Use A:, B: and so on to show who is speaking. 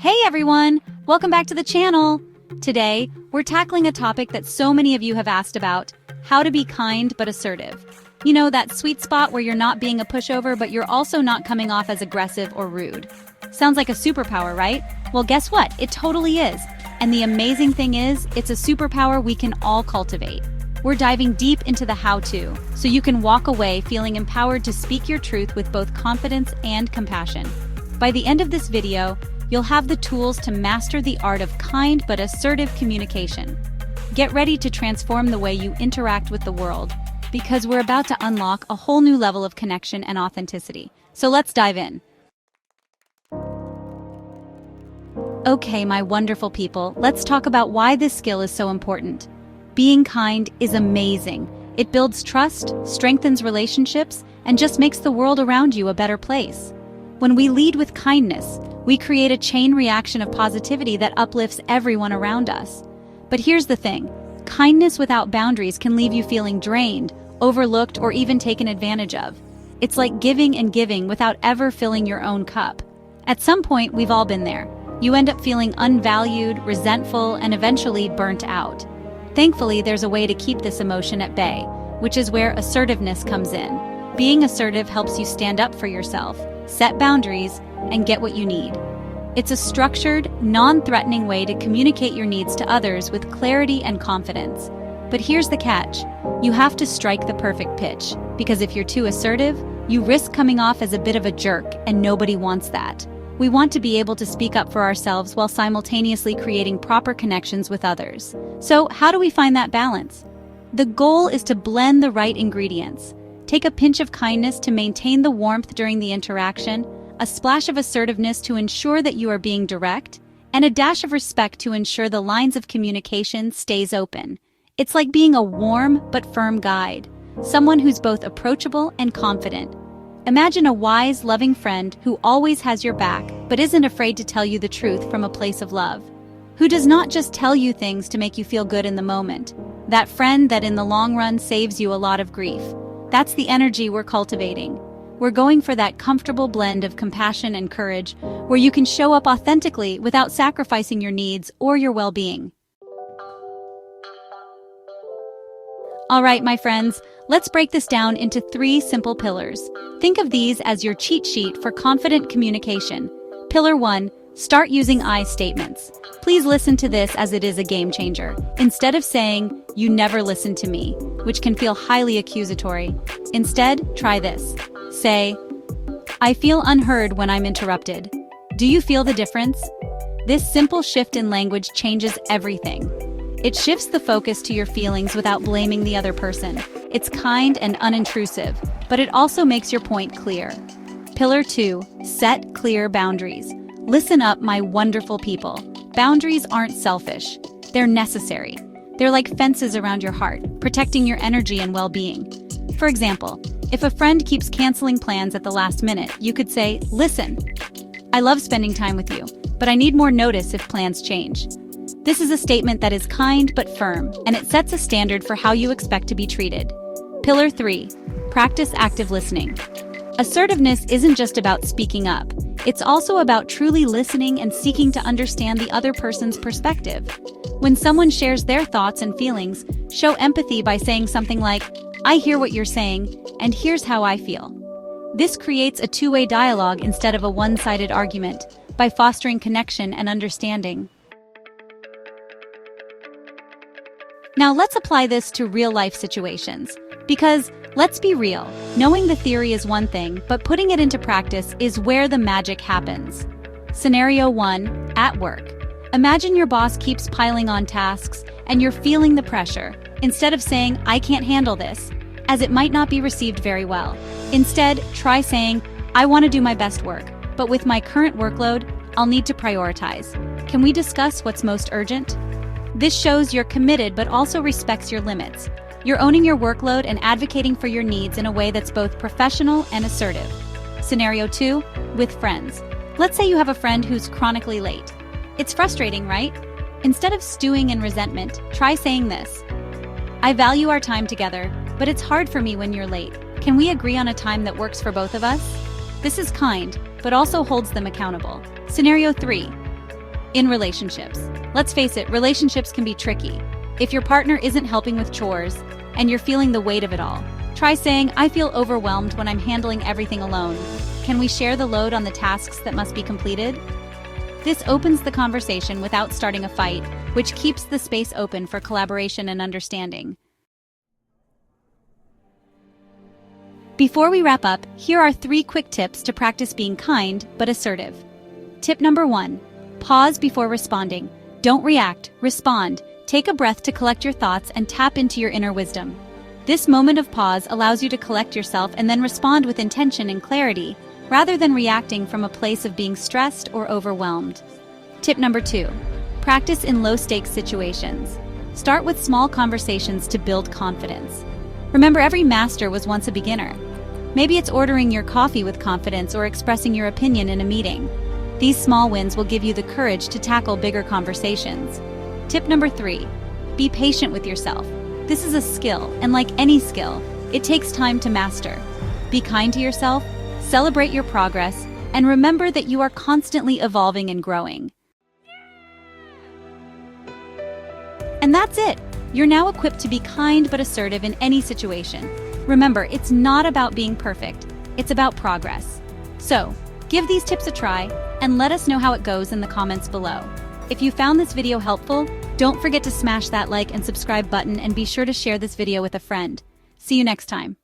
A: Hey everyone! Welcome back to the channel! Today, we're tackling a topic that so many of you have asked about: how to be kind but assertive. You know, that sweet spot where you're not being a pushover but you're also not coming off as aggressive or rude. Sounds like a superpower, right? Well, guess what? It totally is. And the amazing thing is, it's a superpower we can all cultivate. We're diving deep into the how-to, so you can walk away feeling empowered to speak your truth with both confidence and compassion. By the end of this video, you'll have the tools to master the art of kind but assertive communication. Get ready to transform the way you interact with the world, because we're about to unlock a whole new level of connection and authenticity. So let's dive in. Okay, my wonderful people, let's talk about why this skill is so important. Being kind is amazing. It builds trust, strengthens relationships, and just makes the world around you a better place. When we lead with kindness, we create a chain reaction of positivity that uplifts everyone around us. But here's the thing: kindness without boundaries can leave you feeling drained, overlooked, or even taken advantage of. It's like giving and giving without ever filling your own cup. At some point, we've all been there. You end up feeling unvalued, resentful, and eventually burnt out. Thankfully, there's a way to keep this emotion at bay, which is where assertiveness comes in. Being assertive helps you stand up for yourself, set boundaries, and get what you need. It's a structured, non-threatening way to communicate your needs to others with clarity and confidence. But here's the catch: you have to strike the perfect pitch, because if you're too assertive, you risk coming off as a bit of a jerk, and nobody wants that. We want to be able to speak up for ourselves while simultaneously creating proper connections with others. So, how do we find that balance? The goal is to blend the right ingredients. Take a pinch of kindness to maintain the warmth during the interaction, a splash of assertiveness to ensure that you are being direct, and a dash of respect to ensure the lines of communication stays open. It's like being a warm but firm guide, someone who's both approachable and confident. Imagine a wise, loving friend who always has your back but isn't afraid to tell you the truth from a place of love, who does not just tell you things to make you feel good in the moment. That friend that in the long run saves you a lot of grief. That's the energy we're cultivating. We're going for that comfortable blend of compassion and courage, where you can show up authentically without sacrificing your needs or your well-being. All right, my friends, let's break this down into 3 simple pillars. Think of these as your cheat sheet for confident communication. Pillar 1, start using I statements. Please listen to this, as it is a game changer. Instead of saying, "You never listen to me," which can feel highly accusatory, instead, try this. Say, "I feel unheard when I'm interrupted. Do you feel the difference?" This simple shift in language changes everything. It shifts the focus to your feelings without blaming the other person. It's kind and unintrusive, but it also makes your point clear. Pillar 2, set clear boundaries. Listen up, my wonderful people. Boundaries aren't selfish. They're necessary. They're like fences around your heart, protecting your energy and well-being. For example, if a friend keeps canceling plans at the last minute, you could say, "Listen, I love spending time with you, but I need more notice if plans change." This is a statement that is kind but firm, and it sets a standard for how you expect to be treated. Pillar 3, practice active listening. Assertiveness isn't just about speaking up. It's also about truly listening and seeking to understand the other person's perspective. When someone shares their thoughts and feelings, show empathy by saying something like, "I hear what you're saying, and here's how I feel." This creates a two-way dialogue instead of a one-sided argument, by fostering connection and understanding. Now let's apply this to real-life situations. Because, let's be real, knowing the theory is one thing, but putting it into practice is where the magic happens. Scenario 1, at work. Imagine your boss keeps piling on tasks, and you're feeling the pressure. Instead of saying, "I can't handle this," as it might not be received very well. Instead, try saying, "I want to do my best work, but with my current workload, I'll need to prioritize. Can we discuss what's most urgent?" This shows you're committed but also respects your limits. You're owning your workload and advocating for your needs in a way that's both professional and assertive. Scenario 2, with friends. Let's say you have a friend who's chronically late. It's frustrating, right? Instead of stewing in resentment, try saying this: "I value our time together, but it's hard for me when you're late. Can we agree on a time that works for both of us?" This is kind, but also holds them accountable. Scenario 3, In relationships. Let's face it, relationships can be tricky. If your partner isn't helping with chores and you're feeling the weight of it all, try saying, "I feel overwhelmed when I'm handling everything alone. Can we share the load on the tasks that must be completed?" This opens the conversation without starting a fight, which keeps the space open for collaboration and understanding. Before we wrap up, here are 3 quick tips to practice being kind but assertive. Tip number 1. Pause before responding. Don't react, respond. Take a breath to collect your thoughts and tap into your inner wisdom. This moment of pause allows you to collect yourself and then respond with intention and clarity, rather than reacting from a place of being stressed or overwhelmed. Tip number 2. Practice in low-stakes situations. Start with small conversations to build confidence. Remember, every master was once a beginner. Maybe it's ordering your coffee with confidence or expressing your opinion in a meeting. These small wins will give you the courage to tackle bigger conversations. Tip number 3. Be patient with yourself. This is a skill, and like any skill, it takes time to master. Be kind to yourself, celebrate your progress, and remember that you are constantly evolving and growing. And that's it! You're now equipped to be kind but assertive in any situation. Remember, it's not about being perfect, it's about progress. So, give these tips a try, and let us know how it goes in the comments below. If you found this video helpful, don't forget to smash that like and subscribe button and be sure to share this video with a friend. See you next time.